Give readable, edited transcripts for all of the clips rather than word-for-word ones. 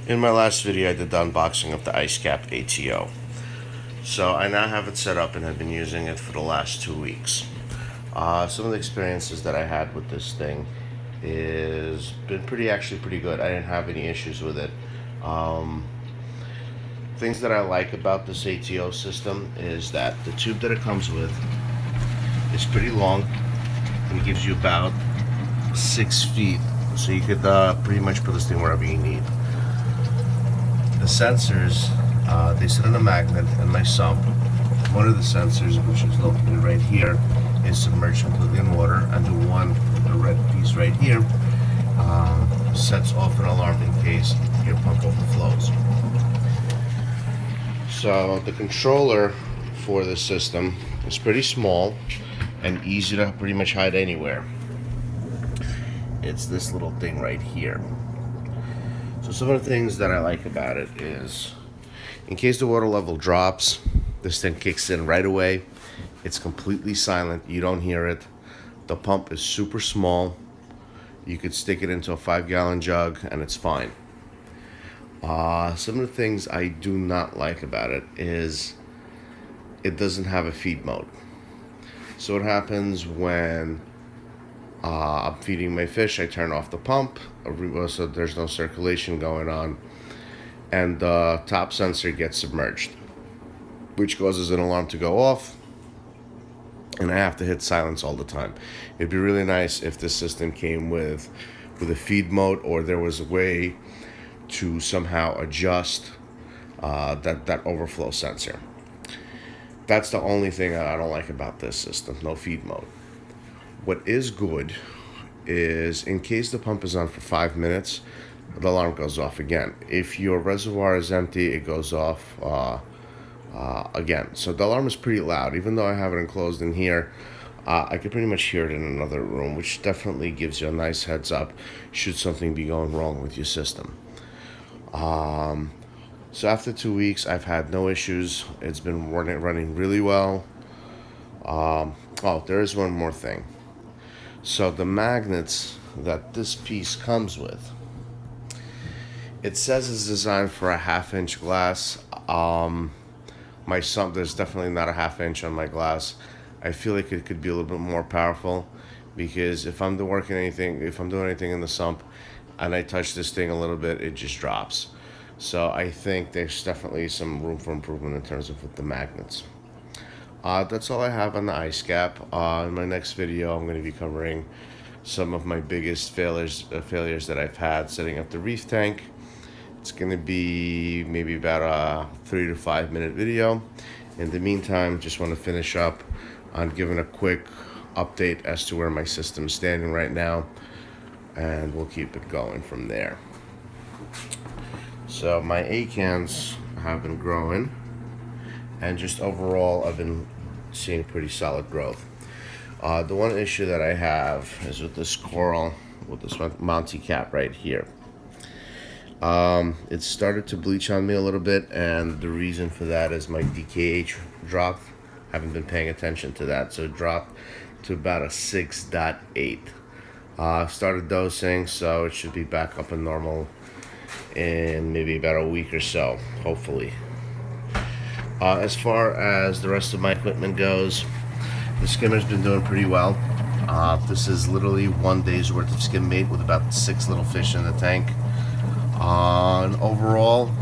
In my last video, I did the unboxing of the Icecap ATO. So I now have it set up and have been using it for the last 2 weeks. Some of the experiences that I had with this thing is been actually pretty good. I didn't have any issues with it. Things that I like about this ATO system is that the tube that it comes with is pretty long and it gives you about 6 feet, so you could pretty much put this thing wherever you need. The sensors, they sit on a magnet in my sump. One of the sensors, which is located right here, is submerged completely in water, and the one with the red piece right here sets off an alarm in case your pump overflows. So the controller for the system is pretty small and easy to pretty much hide anywhere. It's this little thing right here. So some of the things that I like about it is, in case the water level drops, this thing kicks in right away. It's completely silent. You don't hear it. The pump is super small. You could stick it into a 5-gallon jug and it's fine. Some of the things I do not like about it is it doesn't have a feed mode. So what happens when I'm feeding my fish, I turn off the pump so there's no circulation going on, and the top sensor gets submerged, which causes an alarm to go off, and I have to hit silence all the time. It'd be really nice if this system came with a feed mode, or there was a way to somehow adjust that overflow sensor. That's the only thing I don't like about this system, no feed mode. What is good is, in case the pump is on for 5 minutes, the alarm goes off again. If your reservoir is empty, it goes off again. So the alarm is pretty loud. Even though I have it enclosed in here, I can pretty much hear it in another room, which definitely gives you a nice heads up should something be going wrong with your system. So after 2 weeks, I've had no issues. It's been running really well. Oh, there is one more thing. So the magnets that this piece comes with, it says it's designed for a 1/2-inch glass. My sump, there's definitely not a 1/2 inch on my glass. I feel like it could be a little bit more powerful, because if I'm doing anything in the sump and I touch this thing a little bit, it just drops. So I think there's definitely some room for improvement in terms of with the magnets. That's all I have on the Icecap. In my next video, I'm going to be covering some of my biggest failures that I've had setting up the reef tank. It's going to be maybe about a 3 to 5 minute video. In the meantime, just want to finish up on giving a quick update as to where my system is standing right now, and we'll keep it going from there. So my acans have been growing, and just overall I've been seeing pretty solid growth. The one issue that I have is with this coral, with this Monty cap right here. It started to bleach on me a little bit, and the reason for that is my DKH dropped. Haven't been paying attention to that, so it dropped to about a 6.8. Started dosing, so it should be back up in normal in maybe about a week or so, hopefully. As far as the rest of my equipment goes, the skimmer's been doing pretty well. This is literally 1 day's worth of skim bait with about 6 little fish in the tank. And overall,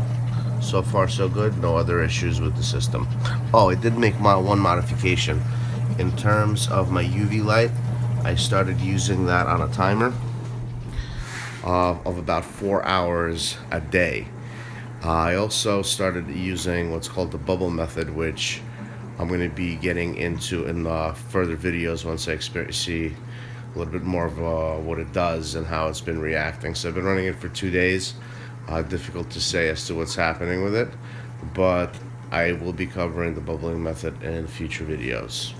so far so good. No other issues with the system. Oh, I did make one modification. In terms of my UV light, I started using that on a timer of about 4 hours a day. I also started using what's called the bubble method, which I'm going to be getting into in further videos once I see a little bit more of what it does and how it's been reacting. So I've been running it for 2 days. Difficult to say as to what's happening with it, but I will be covering the bubbling method in future videos.